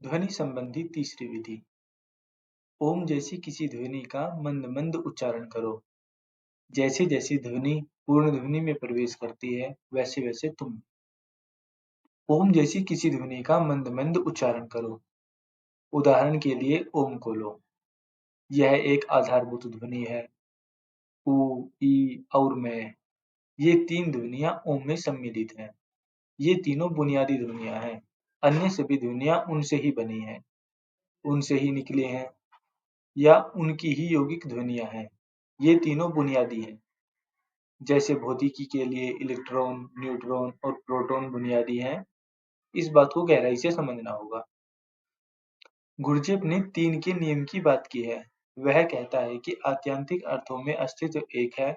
ध्वनि संबंधी तीसरी विधि। ओम जैसी किसी ध्वनि का मंद मंद उच्चारण करो। जैसी जैसी ध्वनि पूर्ण ध्वनि में प्रवेश करती है, वैसे वैसे तुम। ओम जैसी किसी ध्वनि का मंद मंद उच्चारण करो। उदाहरण के लिए ओम को लो। यह एक आधारभूत ध्वनि है। उ, ई और मैं, ये तीन ध्वनियां ओम में सम्मिलित हैं। ये तीनों बुनियादी ध्वनियां हैं। अन्य सभी ध्वनियां उनसे ही बनी हैं, उनसे ही निकले हैं या उनकी ही यौगिक ध्वनियां हैं। ये तीनों बुनियादी हैं। जैसे भौतिकी के लिए इलेक्ट्रॉन, न्यूट्रॉन और प्रोटॉन बुनियादी हैं, इस बात को गहराई से समझना होगा। गुरजेफ ने तीन के नियम की बात की है। वह कहता है कि आत्यंतिक अर्थों में अस्तित्व एक है।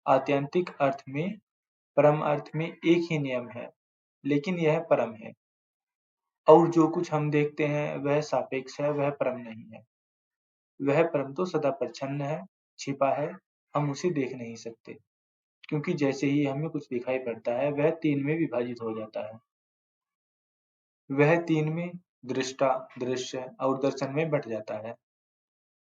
आत्यंतिक अर्थ में, परम अर्थ में एक ही नियम है, लेकिन यह परम है। और जो कुछ हम देखते हैं वह सापेक्ष है, वह परम नहीं है। वह परम तो सदा प्रच्छन्न है, छिपा है, हम उसे देख नहीं सकते, क्योंकि जैसे ही हमें कुछ दिखाई पड़ता है वह तीन में विभाजित हो जाता है। वह तीन में दृष्टा, दृश्य और दर्शन में बंट जाता है।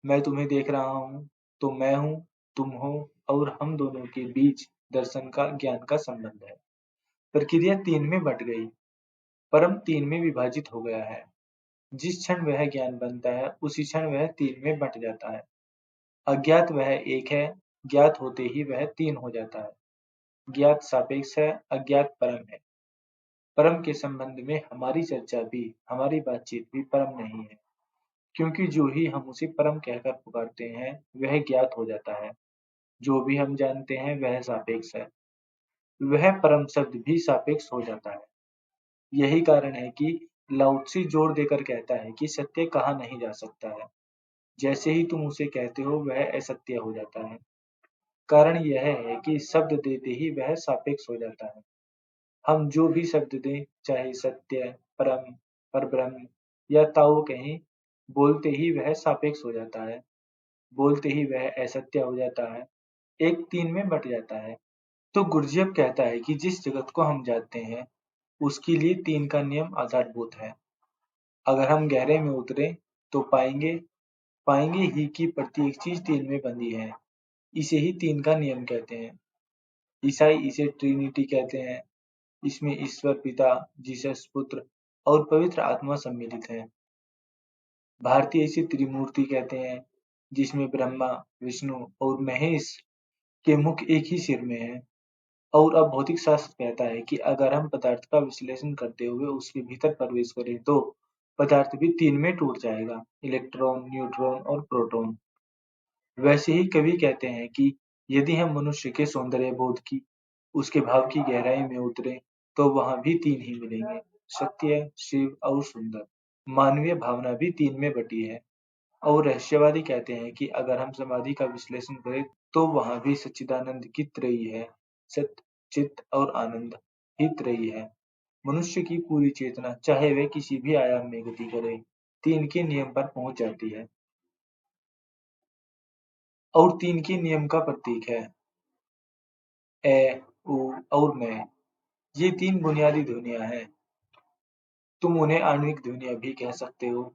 मैं तुम्हें देख रहा हूँ, तो मैं हूँ, तुम हो और हम दोनों के बीच दर्शन का, ज्ञान का संबंध है। प्रक्रिया तीन में बंट गई, परम तीन में विभाजित हो गया है। जिस क्षण वह ज्ञान बनता है उसी क्षण वह तीन में बंट जाता है। अज्ञात वह एक है, ज्ञात होते ही वह तीन हो जाता है। ज्ञात सापेक्ष है, अज्ञात परम है। परम के संबंध में हमारी चर्चा भी, हमारी बातचीत भी परम नहीं है, क्योंकि जो ही हम उसे परम कहकर पुकारते हैं वह ज्ञात हो जाता है। जो भी हम जानते हैं वह सापेक्ष है, वह परम शब्द भी सापेक्ष हो जाता है। यही कारण है कि लाओत्से जोर देकर कहता है कि सत्य कहा नहीं जा सकता है। जैसे ही तुम उसे कहते हो वह असत्य हो जाता है। कारण यह है कि शब्द देते ही वह सापेक्ष हो जाता है। हम जो भी शब्द दें, चाहे सत्य, परम, परब्रह्म या ताओ कहें, बोलते ही वह सापेक्ष हो जाता है। बोलते ही वह असत्य हो जाता है, एक तीन में बंट जाता है। तो गुरजेफ कहता है कि जिस जगत को हम जानते हैं उसके लिए तीन का नियम आधारभूत है। अगर हम गहरे में उतरे तो पाएंगे पाएंगे ही कि प्रत्येक चीज तीन में बंधी है। इसे ही तीन का नियम कहते हैं। ईसाई इसे ट्रिनिटी कहते हैं। इसमें ईश्वर पिता, जीसस पुत्र और पवित्र आत्मा सम्मिलित है। भारतीय इसे त्रिमूर्ति कहते हैं, जिसमें ब्रह्मा, विष्णु और महेश के मुख एक ही सिर में है। और अब भौतिक शास्त्र कहता है कि अगर हम पदार्थ का विश्लेषण करते हुए उसके भीतर प्रवेश करें तो पदार्थ भी तीन में टूट जाएगा, इलेक्ट्रॉन, न्यूट्रॉन और प्रोटॉन। वैसे ही कवि कहते हैं कि यदि हम मनुष्य के सौंदर्य बोध की, उसके भाव की गहराई में उतरे तो वहां भी तीन ही मिलेंगे, सत्य, शिव और सुंदर। मानवीय भावना भी तीन में बटी है। और रहस्यवादी कहते हैं कि अगर हम समाधि का विश्लेषण करें तो वहां भी सच्चिदानंद की त्रयी है, सत्य, चित्त और आनंद ही त्रयी है। मनुष्य की पूरी चेतना, चाहे वह किसी भी आयाम में गति करे, तीन के नियम पर पहुंच जाती है। और तीन के नियम का प्रतीक है ए, उ और मैं। ये तीन बुनियादी ध्वनियां हैं। तुम उन्हें आणविक ध्वनियां भी कह सकते हो,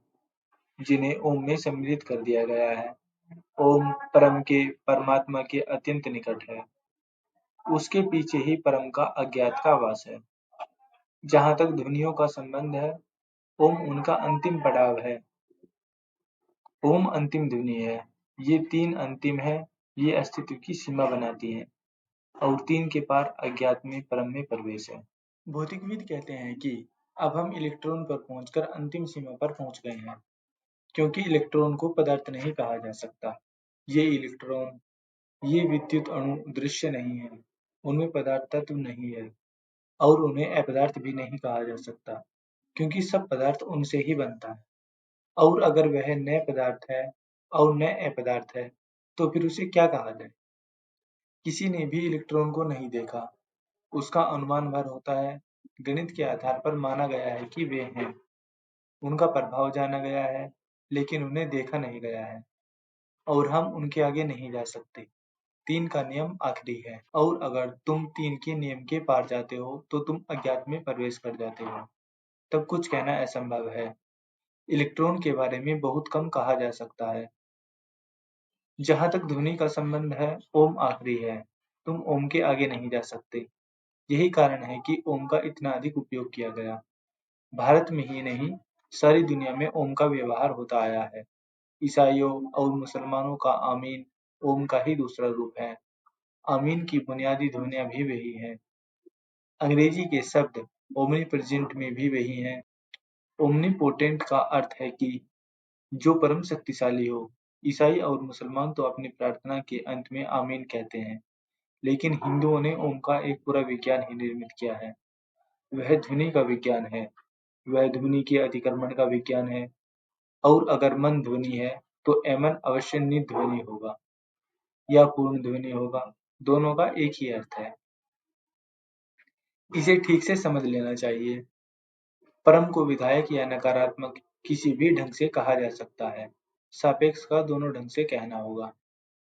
जिन्हें ओम में सम्मिलित कर दिया गया है। ओम परम के, परमात्मा के अत्यंत निकट है। उसके पीछे ही परम का, अज्ञात का वास है। जहां तक ध्वनियों का संबंध है, ओम उनका अंतिम पड़ाव है। ओम अंतिम ध्वनि है। ये तीन अंतिम है, ये अस्तित्व की सीमा बनाती हैं और तीन के पार अज्ञात में, परम में प्रवेश है। भौतिकविद कहते हैं कि अब हम इलेक्ट्रॉन पर पहुंचकर अंतिम सीमा पर पहुंच गए हैं, क्योंकि इलेक्ट्रॉन को पदार्थ नहीं कहा जा सकता। ये इलेक्ट्रॉन, ये विद्युत अणु दृश्य नहीं है, उनमें पदार्थ तत्व नहीं है और उन्हें अपदार्थ भी नहीं कहा जा सकता, क्योंकि सब पदार्थ उनसे ही बनता है। और अगर वह न पदार्थ है और न अपदार्थ है, तो फिर उसे क्या कहा जाए? किसी ने भी इलेक्ट्रॉन को नहीं देखा, उसका अनुमान भर होता है। गणित के आधार पर माना गया है कि वे हैं, उनका प्रभाव जाना गया है, लेकिन उन्हें देखा नहीं गया है और हम उनके आगे नहीं जा सकते। तीन का नियम आखिरी है और अगर तुम तीन के नियम के पार जाते हो तो तुम अज्ञात में प्रवेश कर जाते हो। तब कुछ कहना असंभव है। इलेक्ट्रॉन के बारे में बहुत कम कहा जा सकता है। जहाँ तक ध्वनि का संबंध है, ओम आखिरी है। तुम ओम के आगे नहीं जा सकते। यही कारण है कि ओम का इतना अधिक उपयोग किया गया। भारत में ही नहीं, सारी दुनिया में ओम का व्यवहार होता आया है। ईसाइयों और मुसलमानों का आमीन ओम का ही दूसरा रूप है। आमीन की बुनियादी ध्वनियाँ भी वही हैं। अंग्रेजी के शब्द ओमनीप्रेजेंट में भी वही हैं। ओमनीपोटेंट का अर्थ है कि जो परम शक्तिशाली हो। ईसाई और मुसलमान तो अपनी प्रार्थना के अंत में आमीन कहते हैं, लेकिन हिंदुओं ने ओम का एक पूरा विज्ञान ही निर्मित किया है। वह ध्वनि का विज्ञान है, वह ध्वनि के अतिक्रमण का विज्ञान है, और अगर मन ध्वनि है, तो एमन अवश्य निध्वनि ध्वनि होगा या पूर्ण ध्वनि होगा। दोनों का एक ही अर्थ है। इसे ठीक से समझ लेना चाहिए। परम को विधायक या नकारात्मक किसी भी ढंग से कहा जा सकता है। सापेक्ष का दोनों ढंग से कहना होगा,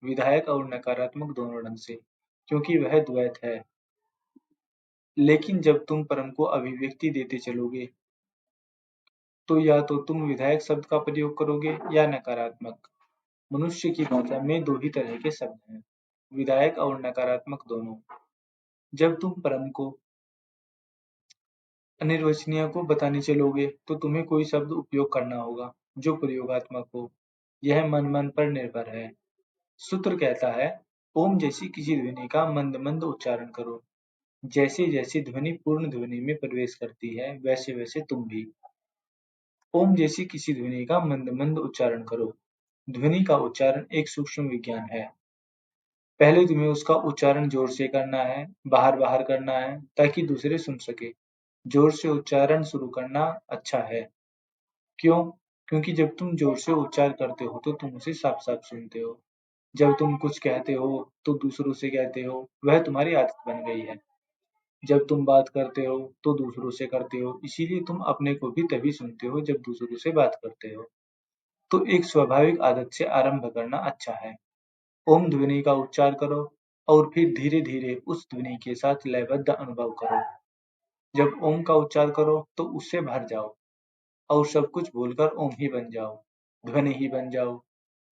विधायक और नकारात्मक दोनों ढंग से, क्योंकि वह द्वैत है। लेकिन जब तुम परम को अभिव्यक्ति देते चलोगे, तो या तो तुम विधायक शब्द का प्रयोग करोगे या नकारात्मक। मनुष्य की भाषा में दो ही तरह के शब्द हैं, विधायक और नकारात्मक दोनों। जब तुम परम को अनिर्वचनीय को बताने चलोगे, तो तुम्हें कोई शब्द उपयोग करना होगा जो प्रयोगात्मक हो। यह मन-मन पर निर्भर है। सूत्र कहता है, ओम जैसी किसी ध्वनि का मंद-मंद उच्चारण करो। जैसे-जैसे ध्वनि पूर्ण ध्वनि में प्रवेश करती है, वैसे-वैसे तुम भी। ओम जैसी किसी ध्वनि का मंद-मंद उच्चारण करो। ध्वनि का उच्चारण एक सूक्ष्म विज्ञान है। पहले तुम्हें उसका उच्चारण जोर से करना है, बाहर-बाहर करना है, ताकि दूसरे सुन सके। जोर से उच्चारण शुरू करना अच्छा है। क्यों? क्योंकि जब तुम जोर से उच्चार करते हो तो तुम उसे साफ-साफ सुनते हो। जब तुम कुछ कहते हो तो दूसरों से कहते हो, वह तुम्हारी आदत बन गई है। जब तुम बात करते हो तो दूसरों से करते हो, इसीलिए तुम अपने को भी तभी सुनते हो जब दूसरों से बात करते हो। तो एक स्वाभाविक आदत से आरंभ करना अच्छा है। ओम ध्वनि का उच्चार करो और फिर धीरे-धीरे उस ध्वनि के साथ लयबद्ध अनुभव करो। जब ओम का उच्चार करो तो उससे भर जाओ और सब कुछ भूलकर ओम ही बन जाओ, ध्वनि ही बन जाओ।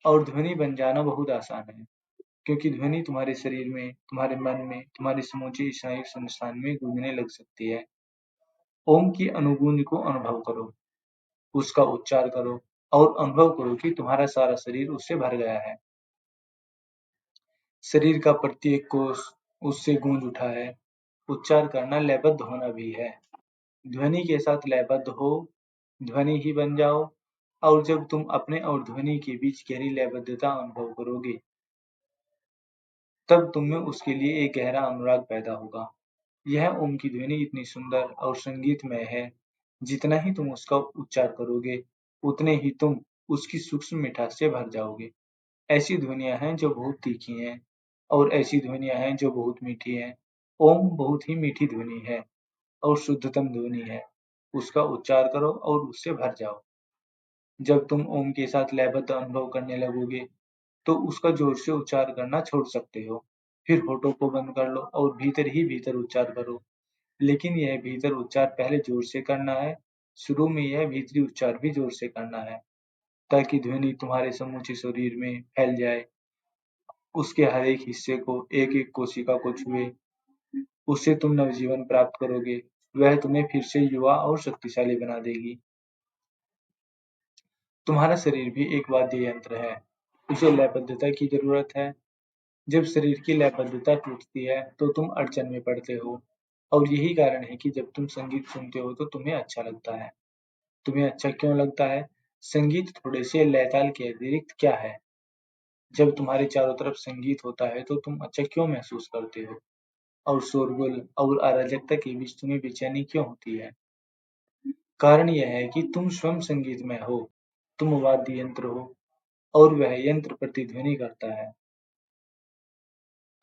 और ध्वनि बन जाना बहुत आसान है, क्योंकि ध्वनि तुम्हारे शरीर में, तुम्हारे मन में, तुम्हारे समूचे स्नायु संस्थान में गूंजने लग सकती है। ओम की अनुगूंज को अनुभव करो, उसका उच्चार करो और अनुभव करो कि तुम्हारा सारा शरीर उससे भर गया है। शरीर का प्रत्येक कोष उससे गूंज उठा है। उच्चार करना लयबद्ध होना भी है। ध्वनि के साथ लयबद्ध हो, ध्वनि ही बन जाओ। और जब तुम अपने और ध्वनि के बीच गहरी लयबद्धता अनुभव करोगे, तब तुम में उसके लिए एक गहरा अनुराग पैदा होगा। यह ओम की ध्वनि इतनी सुंदर और संगीतमय है, जितना ही तुम उसका उच्चार करोगे, उतने ही तुम उसकी सूक्ष्म मिठास से भर जाओगे। ऐसी ध्वनियाँ हैं जो बहुत तीखी हैं, और ऐसी ध्वनियाँ हैं जो बहुत मीठी हैं। ओम बहुत ही मीठी ध्वनि है और शुद्धतम ध्वनि है। उसका उच्चार करो और उससे भर जाओ। जब तुम ओम के साथ लयबद्ध अनुभव करने लगोगे, तो उसका जोर से उच्चार करना छोड़ सकते हो। फिर होठों को बंद कर लो और भीतर ही भीतर उच्चार करो। लेकिन यह भीतर उच्चार पहले जोर से करना है। शुरू में यह भीतरी उच्चार भी जोर से करना है, ताकि ध्वनि तुम्हारे समूचे शरीर में फैल जाए। उसके हर एक हिस्से को, एक-एक कोशिका को छुए। उससे तुम नवजीवन प्राप्त करोगे। वह तुम्हें फिर से युवा और शक्तिशाली बना देगी। तुम्हारा शरीर भी एक वाद्य यंत्र है। उसे लयबद्धता की जरूरत है। जब शरीर की लयबद्धता टूटती है, तो तुम अड़चन में पड़ते हो। और यही कारण है कि जब तुम संगीत सुनते हो तो तुम्हें अच्छा लगता है। तुम्हें अच्छा क्यों लगता है? संगीत थोड़े से लय-ताल के अतिरिक्त क्या है? जब तुम्हारे चारों तरफ संगीत होता है तो तुम अच्छा क्यों महसूस करते हो? और शोरगुल और अराजकता के बीच तुम्हें बेचैनी क्यों होती है? कारण यह है कि तुम स्वयं संगीतमय हो। तुम वाद्य यंत्र हो और वह यंत्र प्रतिध्वनि करता है।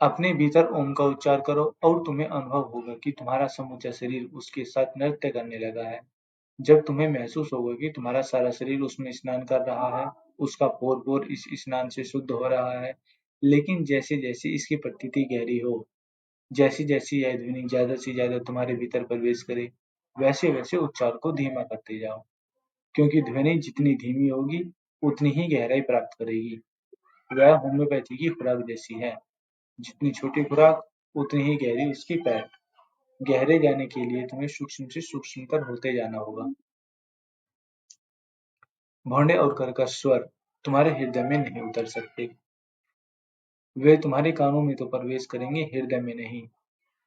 अपने भीतर ओम का उच्चार करो और तुम्हें अनुभव होगा कि तुम्हारा समूचा शरीर उसके साथ नृत्य करने लगा है। जब तुम्हें महसूस होगा कि तुम्हारा सारा शरीर उसमें स्नान कर रहा है, उसका पोर-पोर इस स्नान से शुद्ध हो रहा है। लेकिन जैसे-जैसे इसकी प्रतीति गहरी हो, जैसे-जैसे यह ध्वनि ज़्यादा से ज़्यादा तुम्हारे भीतर प्रवेश करे, वैसे-वैसे उच्चार को धीमा करते जाओ। क्योंकि ध्वनि जितनी धीमी होगी उतनी ही गहराई प्राप्त करेगी। वह होम्योपैथी की खुराक जैसी है। जितनी छोटी खुराक उतनी ही गहरी उसकी पैठ। गहरे जाने के लिए तुम्हें सूक्ष्म से सूक्ष्मतर होते जाना होगा। भौंडे और कर्कश स्वर तुम्हारे हृदय में नहीं उतर सकते। वे तुम्हारे कानों में तो प्रवेश करेंगे, हृदय में नहीं।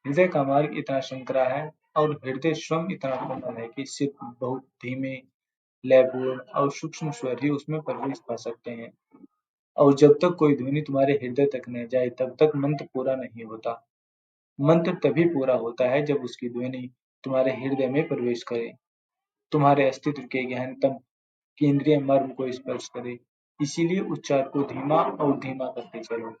हृदय का मार्ग इतना संकरा है और हृदय स्वयं इतना कोमल है कि सिर्फ बहुत धीमे, लयपूर्ण और सूक्ष्म स्वर ही उसमें प्रवेश पा सकते हैं। और जब तक कोई ध्वनि तुम्हारे हृदय तक न जाए तब तक मंत्र पूरा नहीं होता। मंत्र तभी पूरा होता है जब उसकी ध्वनि तुम्हारे हृदय में प्रवेश करे, तुम्हारे अस्तित्व के गहनतम केंद्रीय मर्म को स्पर्श करे। इसीलिए उच्चार को धीमा और धीमा करते चलो।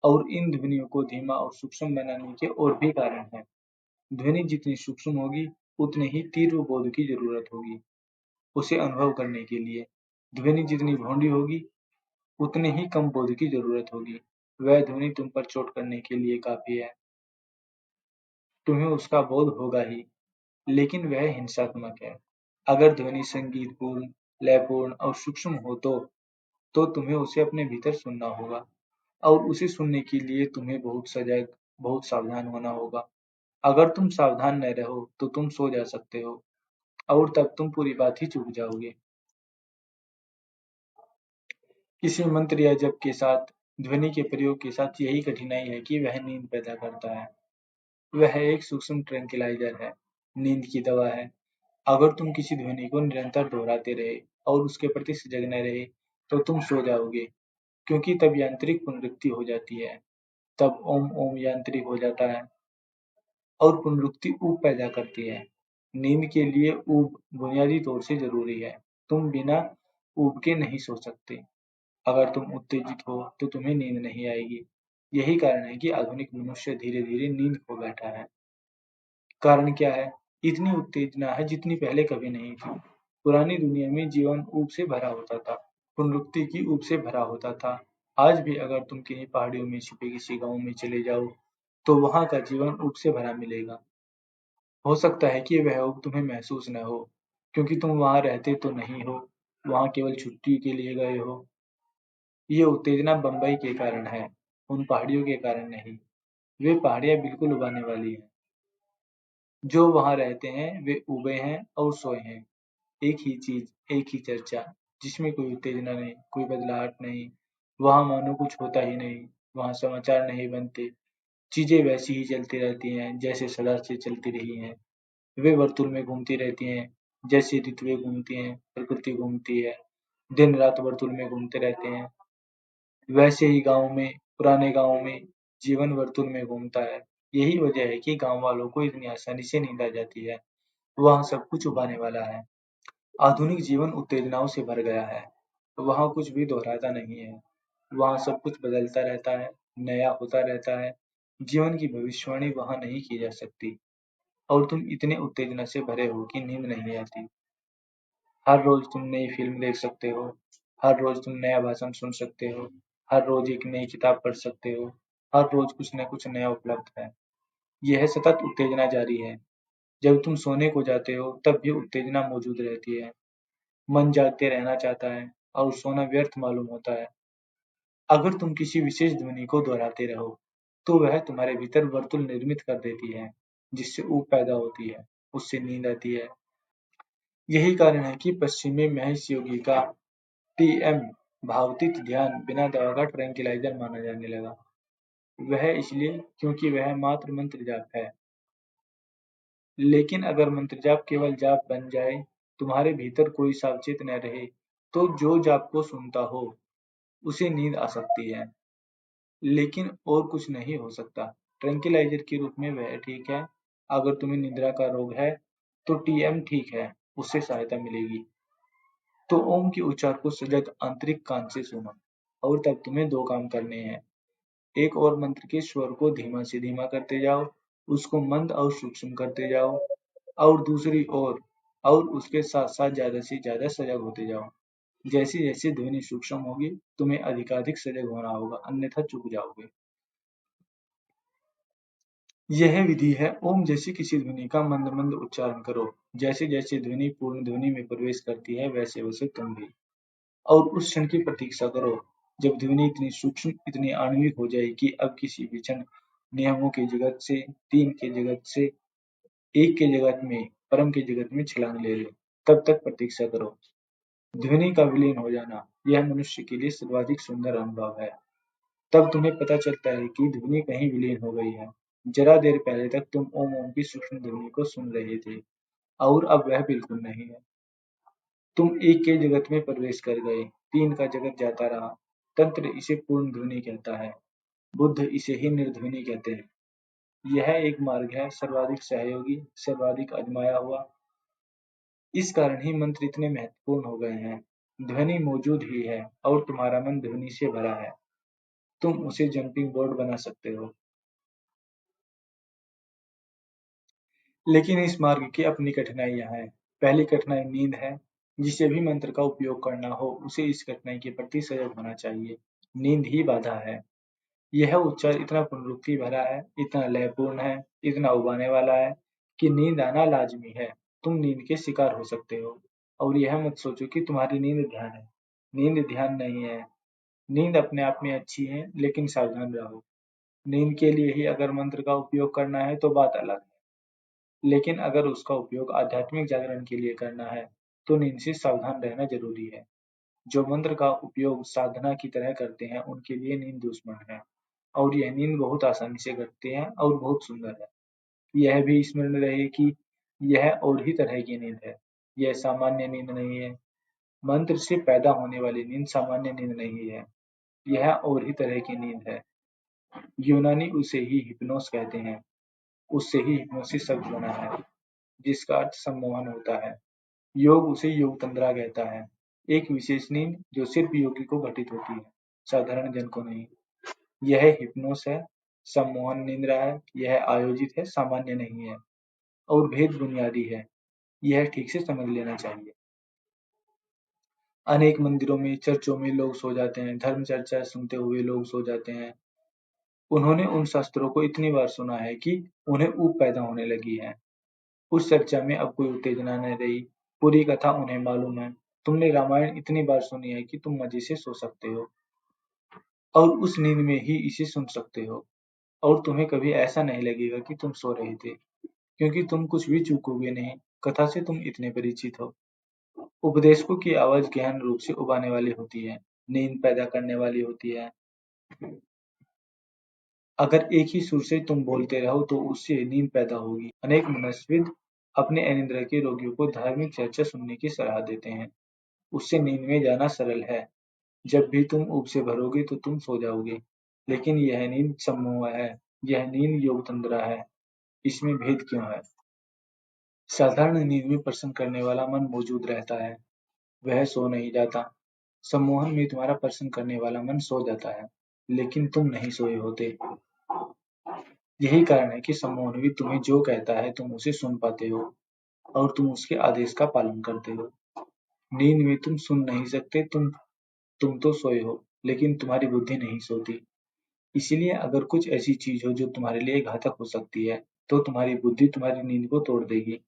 और इन ध्वनियों को धीमा और सूक्ष्म बनाने के और भी कारण हैं। ध्वनि जितनी सूक्ष्म होगी उतने ही तीव्र बोध की जरूरत होगी उसे अनुभव करने के लिए। ध्वनि जितनी भौंडी होगी उतने ही कम बोध की जरूरत होगी। वह ध्वनि तुम पर चोट करने के लिए काफी है। तुम्हें उसका बोध होगा ही, लेकिन वह हिंसात्मक है। अगर ध्वनि संगीतपूर्ण, लयपूर्ण और सूक्ष्म हो तो तुम्हें उसे अपने भीतर सुनना होगा। और उसे सुनने के लिए तुम्हें बहुत सजग, बहुत सावधान होना होगा। अगर तुम सावधान न रहो तो तुम सो जा सकते हो और तब तुम पूरी बात ही चूक जाओगे। किसी मंत्र या जप के साथ ध्वनि के प्रयोग के साथ यही कठिनाई है कि वह नींद पैदा करता है। वह एक सूक्ष्म ट्रैंक्विलाइजर है, नींद की दवा है। अगर तुम किसी ध्वनि को निरंतर दोहराते रहे और उसके प्रति सजग न रहे तो तुम सो जाओगे, क्योंकि तब यांत्रिक पुनरुक्ति हो जाती है। तब ओम ओम यांत्रिक हो जाता है और पुनरुक्ति ऊब पैदा करती है। नींद के लिए ऊब बुनियादी तौर से जरूरी है। तुम बिना ऊब के नहीं सो सकते। अगर तुम उत्तेजित हो तो तुम्हें नींद नहीं आएगी। यही कारण है कि आधुनिक मनुष्य धीरे धीरे नींद खो बैठा है। कारण क्या है? इतनी उत्तेजना है जितनी पहले कभी नहीं थी। पुरानी दुनिया में जीवन ऊब से भरा होता था, पुनरुक्ति की ऊब से भरा होता था। आज भी अगर तुम किन्हीं पहाड़ियों में छिपे किसी गांव में चले जाओ तो वहां का जीवन ऊब से भरा मिलेगा। हो सकता है कि वह ऊब तुम्हें महसूस न हो, क्योंकि तुम वहां रहते तो नहीं हो, वहां केवल छुट्टी के लिए गए हो। ये उत्तेजना बंबई के कारण है, उन पहाड़ियों के कारण नहीं। वे पहाड़ियां बिल्कुल उबाने वाली हैं। जो वहां रहते हैं वे उबे हैं और सोए हैं। एक ही चीज, एक ही चर्चा, जिसमें कोई उत्तेजना नहीं, कोई बदलाहट नहीं। वहां मानो कुछ होता ही नहीं, वहां समाचार नहीं बनते। चीजें वैसी ही चलती रहती हैं जैसे सदा से चलती रही हैं। वे वर्तुल में घूमती रहती हैं, जैसे ऋतुएं घूमती हैं, प्रकृति घूमती है। दिन रात वर्तुल में घूमते रहते हैं। वैसे ही गाँव में, पुराने गाँव में जीवन वर्तुल में घूमता है। यही वजह है कि गाँव वालों को इतनी आसानी से नींद आ जाती है। वहाँ सब कुछ उबाने वाला है। आधुनिक जीवन उत्तेजनाओं से भर गया है। वहाँ कुछ भी दोहराता नहीं है। वहाँ सब कुछ बदलता रहता है, नया होता रहता है। जीवन की भविष्यवाणी वहाँ नहीं की जा सकती और तुम इतने उत्तेजना से भरे हो कि नींद नहीं आती। हर रोज तुम नई फ़िल्म देख सकते हो, हर रोज तुम नया भाषण सुन सकते हो, हर रोज एक नई किताब पढ़ सकते हो, हर रोज कुछ न कुछ नया उपलब्ध है। यह सतत उत्तेजना जारी है। जब तुम सोने को जाते हो तब भी उत्तेजना मौजूद रहती है। मन जागते रहना चाहता है और सोना व्यर्थ मालूम होता है। अगर तुम किसी विशेष ध्वनि को दोहराते रहो, तो वह तुम्हारे भीतर वर्तुल निर्मित कर देती है, जिससे ऊब पैदा होती है, उससे नींद आती है। यही कारण है कि पश्चिमी महर्षि योगी का टीएम भावतित ध्यान बिना दवा का ट्रैंक्विलाइजर माना जाने लगा। वह इसलिए क्योंकि वह मात्र मंत्र जाप है। लेकिन अगर मंत्र जाप केवल जाप बन जाए, तुम्हारे भीतर कोई सावचेत न रहे, तो जो जाप को सुनता हो, उसे नींद आ सकती है। लेकिन और कुछ नहीं हो सकता। ट्रैंक्विलाइजर के रूप में वह ठीक है। अगर तुम्हें निद्रा का रोग है, तो टीएम ठीक है, उससे सहायता मिलेगी। तो ओम के उच्चार को सजग आंतरिक कान से सुनो और तब तुम्हें दो काम करने हैं। एक और मंत्र के स्वर को धीमा से धीमा करते जाओ, उसको मंद और सूक्ष्म करते जाओ और दूसरी ओर और उसके साथ साथ ज्यादा से ज्यादा सजग होते जाओ। जैसे जैसे ध्वनि सूक्ष्म होगी तुम्हें अधिकाधिक सजग होना होगा, अन्यथा चूक जाओगे। यह विधि है ओम जैसी किसी ध्वनि का मंद मंद उच्चारण करो। जैसे जैसे ध्वनि पूर्ण ध्वनि में प्रवेश करती है वैसे वैसे तुम भी। और उस क्षण की प्रतीक्षा करो जब ध्वनि इतनी सूक्ष्म इतनी आणविक हो जाए कि अब किसी विचन नियमों के जगत से तीन के जगत से एक के जगत में परम के जगत में छलांग ले ले। तब तक प्रतीक्षा करो। ध्वनि का विलीन हो जाना यह मनुष्य के लिए सर्वाधिक सुंदर अनुभव है। तब तुम्हें पता चलता है कि ध्वनि कहीं विलीन हो गई है। जरा देर पहले तक तुम ओम ओम की सूक्ष्म ध्वनि को सुन रहे थे और अब वह बिल्कुल नहीं है। तुम एक के जगत में प्रवेश कर गए, तीन का जगत जाता रहा। तंत्र इसे पूर्ण ध्वनि कहता है, बुद्ध इसे ही निर्ध्वनि कहते हैं। यह एक मार्ग है सर्वाधिक सहयोगी, सर्वाधिक आजमाया हुआ। इस कारण ही मंत्र इतने महत्वपूर्ण हो गए हैं। ध्वनि मौजूद ही है और तुम्हारा मन ध्वनि से भरा है। तुम उसे जंपिंग बोर्ड बना सकते हो। लेकिन इस मार्ग की अपनी कठिनाइयां हैं। पहली कठिनाई नींद है। जिसे भी मंत्र का उपयोग करना हो उसे इस कठिनाई के प्रति सजग होना चाहिए। नींद ही बाधा है। यह उच्चार इतना पुनरुक्ति भरा है, इतना लयपूर्ण है, इतना उबाने वाला है कि नींद आना लाजमी है। तुम नींद के शिकार हो सकते हो और यह मत सोचो कि तुम्हारी नींद ध्यान है। नींद ध्यान नहीं है। नींद अपने आप में अच्छी है, लेकिन सावधान रहो। नींद के लिए ही अगर मंत्र का उपयोग करना है तो बात अलग है। लेकिन अगर उसका उपयोग आध्यात्मिक जागरण के लिए करना है तो नींद से सावधान रहना जरूरी है। जो मंत्र का उपयोग साधना की तरह करते हैं उनके लिए नींद दुश्मन है और यह नींद बहुत आसानी से करते हैं और बहुत सुंदर है। यह भी स्मरण रहे कि यह और ही तरह की नींद है। यह सामान्य नींद नहीं है। मंत्र से पैदा होने वाली नींद सामान्य नींद नहीं है। यह और ही तरह की नींद है। यूनानी उसे ही हिप्नोस कहते हैं। उससे ही हिप्नोसिस शब्द बना है, जिसका अर्थ सम्मोहन होता है। योग उसे योग तंद्रा कहता है। एक विशेष नींद जो सिर्फ योगी को घटित होती है, साधारण जन को नहीं। यह हिप्नोस है, सम्मोहन निंद्रा है। यह आयोजित है, सामान्य नहीं है। और भेद बुनियादी है। यह ठीक से समझ लेना चाहिए। अनेक मंदिरों में, चर्चों में लोग सो जाते हैं। धर्म चर्चा सुनते हुए लोग सो जाते हैं। उन्होंने उन शास्त्रों को इतनी बार सुना है कि उन्हें ऊब पैदा होने लगी है। उस चर्चा में अब कोई उत्तेजना नहीं रही। पूरी कथा उन्हें मालूम है। तुमने रामायण इतनी बार सुनी है कि तुम मजे से सो सकते हो और उस नींद में ही इसे सुन सकते हो। और तुम्हें कभी ऐसा नहीं लगेगा कि तुम सो रहे थे, क्योंकि तुम कुछ भी चूकोगे नहीं। कथा से तुम इतने परिचित हो। उपदेशकों की आवाज गहन रूप से उबाने वाली होती है, नींद पैदा करने वाली होती है। अगर एक ही सुर से तुम बोलते रहो तो उससे नींद पैदा होगी। अनेक मनस्विद अपने अनिद्रा के रोगियों को धार्मिक चर्चा सुनने की सलाह देते हैं। उससे नींद में जाना सरल है। जब भी तुम ऊब से भरोगे तो तुम सो जाओगे। लेकिन यह नींद सम्मोह है। यह नींद योग तंद्रा है। इसमें भेद क्यों है? साधारण नींद में प्रश्न करने वाला मन मौजूद रहता है, वह सो नहीं जाता। सम्मोहन में तुम्हारा प्रश्न करने वाला मन सो जाता है, लेकिन तुम नहीं सोए होते। यही कारण है कि सम्मोहन भी तुम्हें जो कहता है तुम उसे सुन पाते हो और तुम उसके आदेश का पालन करते हो। नींद में तुम सुन नहीं सकते। तुम तो सोए हो, लेकिन तुम्हारी बुद्धि नहीं सोती। इसीलिए अगर कुछ ऐसी चीज हो जो तुम्हारे लिए घातक हो सकती है, तो तुम्हारी बुद्धि तुम्हारी नींद को तोड़ देगी।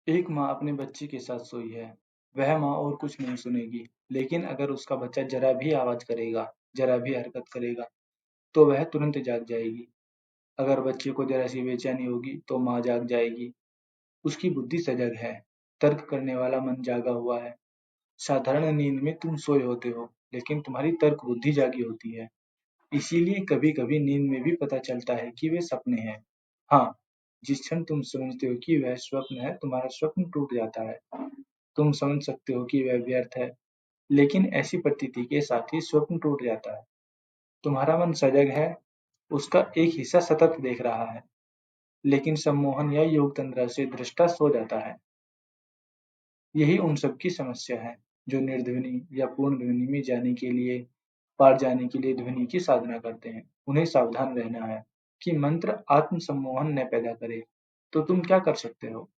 एक माँ अपने बच्चे के साथ सोई है। वह माँ और कुछ नहीं सुनेगी, लेकिन अगर उसका बच्चा जरा भी आवाज करेगा, जरा भी हरकत करेगा, तो वह तुरंत जाग जाएगी। अगर बच्चे को जरा सी बेचैनी होगी, तो माँ जाग जाएगी। उसकी बुद्धि सजग है। तर्क करने वाला मन जागा हुआ है। साधारण नींद में तुम सोए होते हो, लेकिन तुम्हारी तर्क बुद्धि जागी होती है। इसीलिए कभी-कभी नींद में भी पता चलता है कि वे सपने हैं। हाँ, जिस क्षण तुम समझते हो कि वह स्वप्न है, तुम्हारा स्वप्न टूट जाता है। तुम समझ सकते हो कि वह व्यर्थ है, लेकिन ऐसी प्रतीति के साथ ही स्वप्न टूट जाता है। तुम्हारा मन सजग है, उसका एक हिस्सा सतत देख रहा है, लेकिन सम्मोहन या योग तंत्र से दृष्टा सो जाता है। यही उन सब की समस्या है, जो निर्ध्वनि या पूर्ण ध्वनि में जाने के लिए, पार जाने के लिए ध्वनि की साधना करते हैं। उन्हें सावधान रहना है कि मंत्र आत्म सम्मोहन न पैदा करे। तो तुम क्या कर सकते हो?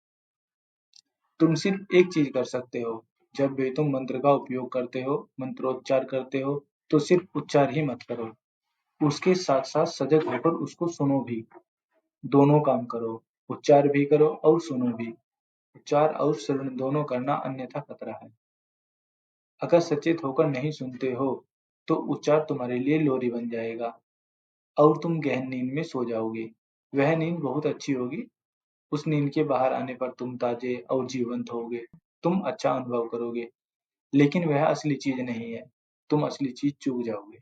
तुम सिर्फ एक चीज कर सकते हो। जब भी तुम मंत्र का उपयोग करते हो, मंत्रोच्चार करते हो, तो सिर्फ उच्चार ही मत करो। उसके साथ साथ सजग होकर उसको सुनो भी। दोनों काम करो, उच्चार भी करो और सुनो भी। उच्चार और श्रवण दोनों करना, अन्यथा खतरा है। अगर सचेत होकर नहीं सुनते हो, तो उच्चार तुम्हारे लिए लोरी बन जाएगा और तुम गहन नींद में सो जाओगे। वह नींद बहुत अच्छी होगी। उस नींद के बाहर आने पर तुम ताजे और जीवंत होगे। तुम अच्छा अनुभव करोगे, लेकिन वह असली चीज नहीं है। तुम असली चीज चूक जाओगे।